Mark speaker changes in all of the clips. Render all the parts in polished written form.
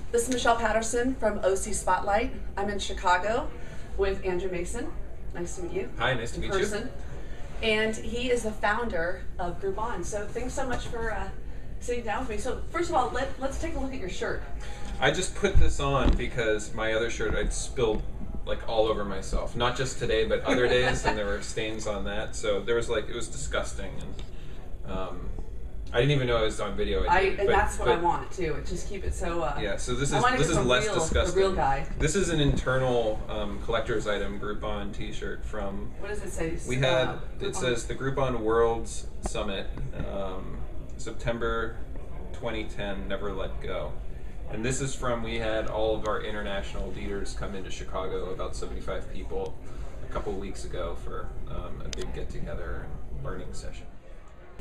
Speaker 1: This is Michelle Patterson from OC Spotlight. I'm in Chicago with Andrew Mason. Nice to meet you.
Speaker 2: Hi, nice to meet you.
Speaker 1: And he is the founder of Groupon. So thanks so much for sitting down with me. So first of all, let's take a look at your shirt.
Speaker 2: I just put this on because my other shirt I'd spilled like all over myself. Not just today, but other days, and there were stains on that. So there was it was disgusting, and I didn't even know it was on video.
Speaker 1: That's what I want too. Just keep it so.
Speaker 2: Yeah. So this is less disgusting.
Speaker 1: The real guy.
Speaker 2: This is an internal collector's item Groupon T-shirt from.
Speaker 1: What does it say?
Speaker 2: It says the Groupon World's Summit, September 2010. Never let go. And this is from, we had all of our international leaders come into Chicago, about 75 people, a couple of weeks ago for a big get-together and learning session.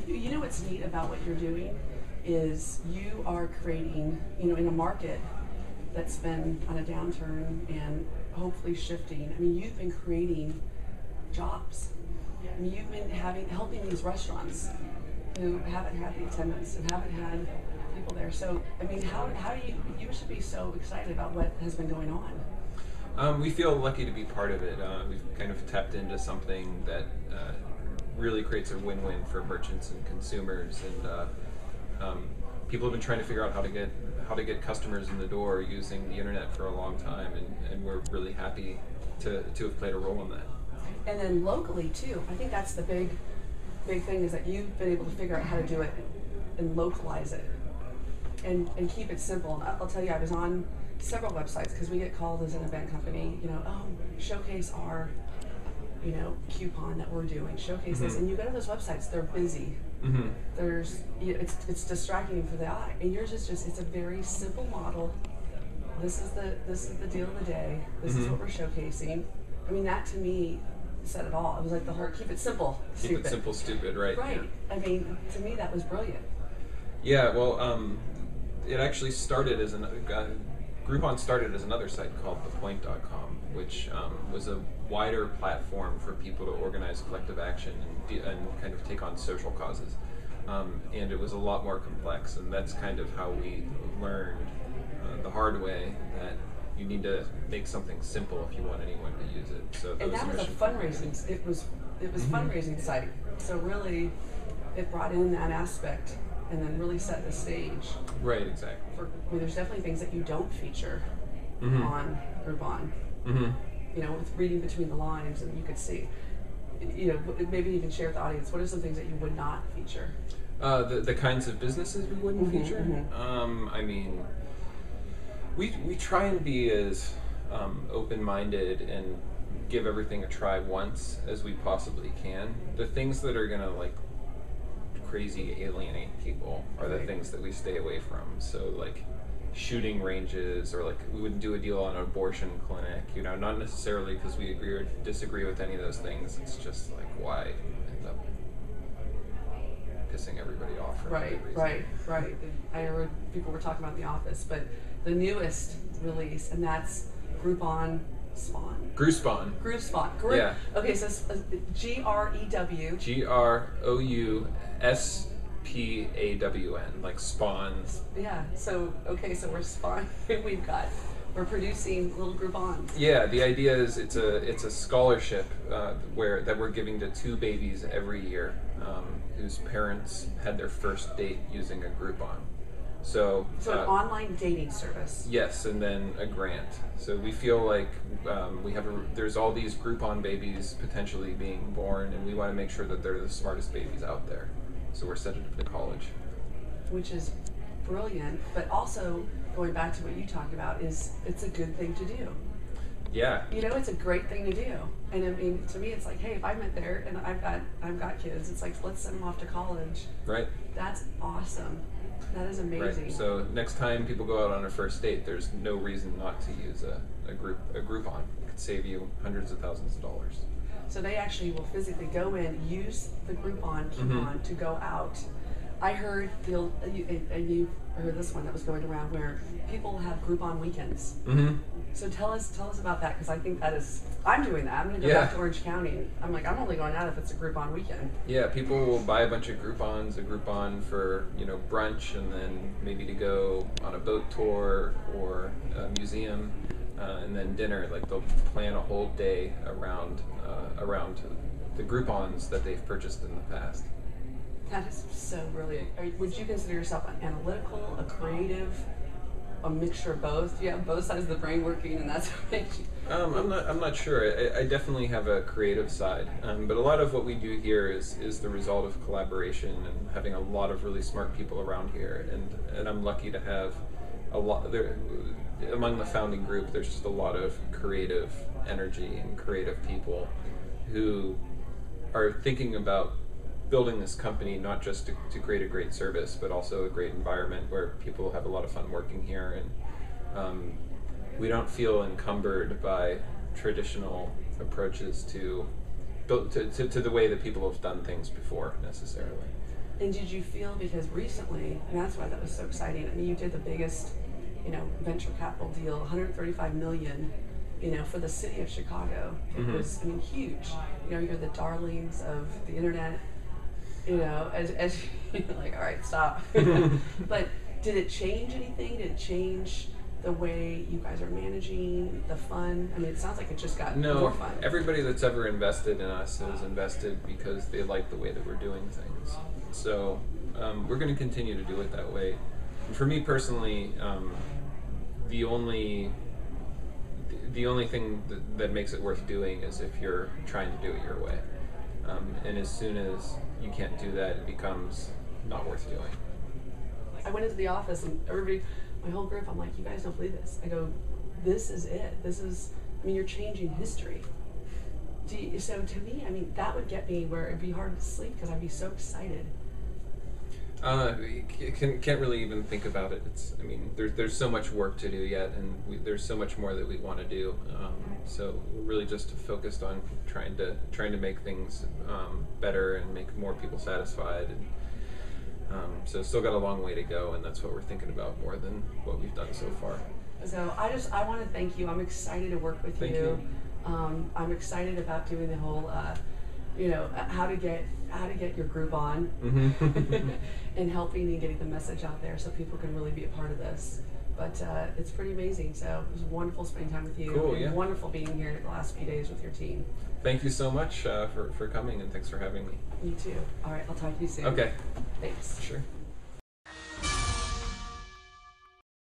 Speaker 1: You know what's neat about what you're doing is you are creating, in a market that's been on a downturn and hopefully shifting. I mean, you've been creating jobs. I mean, you've been helping these restaurants who haven't had the attendance and haven't had people there. So, I mean, how do you should be so excited about what has been going on.
Speaker 2: We feel lucky to be part of it. We've kind of tapped into something that really creates a win-win for merchants and consumers, and people have been trying to figure out how to get customers in the door using the internet for a long time, and we're really happy to have played a role in that.
Speaker 1: And then locally too, I think that's the big thing, is that you've been able to figure out how to do it and localize it and keep it simple. And I'll tell you, I was on several websites because we get called as an event company, showcase our coupon that we're doing, showcase this, and you go to those websites, they're busy.
Speaker 2: Mm-hmm.
Speaker 1: There's it's distracting for the eye, and yours is just, it's a very simple model. This is the deal of the day. This is what we're showcasing. I mean, that to me said it all. It was like the whole keep it simple, stupid.
Speaker 2: Keep it simple, stupid, right?
Speaker 1: Right. Yeah. I mean, to me that was brilliant.
Speaker 2: Yeah. Well, it actually started as Groupon started as another site called thepoint.com, which was a wider platform for people to organize collective action and kind of take on social causes. And it was a lot more complex, and that's kind of how we learned the hard way that you need to make something simple if you want anyone to use it. So
Speaker 1: and that was a fundraising. It was fundraising site. So really, it brought in that aspect, and then really set the stage.
Speaker 2: Right, exactly.
Speaker 1: There's definitely things that you don't feature on Groupon. With reading between the lines, and you could see. Maybe you can share with the audience, what are some things that you would not feature?
Speaker 2: The kinds of businesses we wouldn't feature. I mean, we try and be as open-minded and give everything a try once as we possibly can. The things that are gonna crazy alienate people are the things that we stay away from. So shooting ranges, or we wouldn't do a deal on an abortion clinic, not necessarily because we agree or disagree with any of those things. It's just why end up pissing everybody off for no good reason. Right.
Speaker 1: I heard people were talking about The Office, but the newest release, and that's Groupon Spawn.
Speaker 2: Groupon.
Speaker 1: Yeah. Okay, so G-R-E-W.
Speaker 2: G-R-O-U-S-P-A-W-N, like Spawn.
Speaker 1: Yeah. So we're Spawn. We're producing little Groupons.
Speaker 2: Yeah. The idea is it's a scholarship that we're giving to 2 babies every year whose parents had their first date using a Groupon. So
Speaker 1: an online dating service.
Speaker 2: Yes, and then a grant. So we feel like there's all these Groupon babies potentially being born, and we want to make sure that they're the smartest babies out there. So we're sending them to college.
Speaker 1: Which is brilliant, but also going back to what you talked about, is it's a good thing to do.
Speaker 2: Yeah.
Speaker 1: It's a great thing to do. And I mean, to me, it's like, hey, if I went there and I've got kids, it's like, let's send them off to college.
Speaker 2: Right.
Speaker 1: That's awesome. That is amazing.
Speaker 2: Right. So next time people go out on a first date, there's no reason not to use a Groupon. It could save you hundreds of thousands of dollars.
Speaker 1: So they actually will physically go in, use the Groupon coupon to go out. I heard and you heard this one that was going around, where people have Groupon weekends. So tell us about that, because I think that is, I'm doing that. I'm going to go back to Orange County. I'm like, I'm only going out if it's a Groupon weekend.
Speaker 2: Yeah, people will buy a bunch of Groupons, a Groupon for, brunch, and then maybe to go on a boat tour or a museum, and then dinner. Like, they'll plan a whole day around the Groupons that they've purchased in the past.
Speaker 1: That is so brilliant. Would you consider yourself an analytical, a creative, a mixture of both? You have both sides of the brain working, and that's what makes you.
Speaker 2: I'm not sure. I definitely have a creative side, but a lot of what we do here is the result of collaboration and having a lot of really smart people around here, and I'm lucky to have a lot there. Among the founding group, there's just a lot of creative energy and creative people who are thinking about building this company not just to create a great service, but also a great environment where people have a lot of fun working here, and we don't feel encumbered by traditional approaches to the way that people have done things before necessarily.
Speaker 1: And did you feel, because recently, and that's why that was so exciting, I mean, you did the biggest, venture capital deal, $135 million, for the city of Chicago. It was, huge. You're the darlings of the internet. As you're like, all right, stop. But did it change anything? Did it change the way you guys are managing the fun? I mean, it sounds like it just got more fun.
Speaker 2: Everybody that's ever invested in us has invested because they like the way that we're doing things. So we're going to continue to do it that way. And for me personally, the only thing that makes it worth doing is if you're trying to do it your way. And as soon as you can't do that, it becomes not worth doing.
Speaker 1: I went into the office and everybody, my whole group, I'm like, you guys don't believe this. I go, this is it. This is, you're changing history. So to me, that would get me where it'd be hard to sleep because I'd be so excited.
Speaker 2: Can't really even think about it. There's so much work to do yet, and there's so much more that we want to do. So we're really just focused on trying to make things better and make more people satisfied. And so still got a long way to go, and that's what we're thinking about more than what we've done so far.
Speaker 1: So I want to thank you. I'm excited to work with
Speaker 2: Thank you.
Speaker 1: I'm excited about doing the whole, how to get your group on, and helping and getting the message out there so people can really be a part of this. But it's pretty amazing. So it was wonderful spending time with you.
Speaker 2: Cool, yeah.
Speaker 1: Wonderful being here the last few days with your team.
Speaker 2: Thank you so much for coming, and thanks for having me.
Speaker 1: You too. All right, I'll talk to you soon.
Speaker 2: Okay.
Speaker 1: Thanks.
Speaker 2: Sure.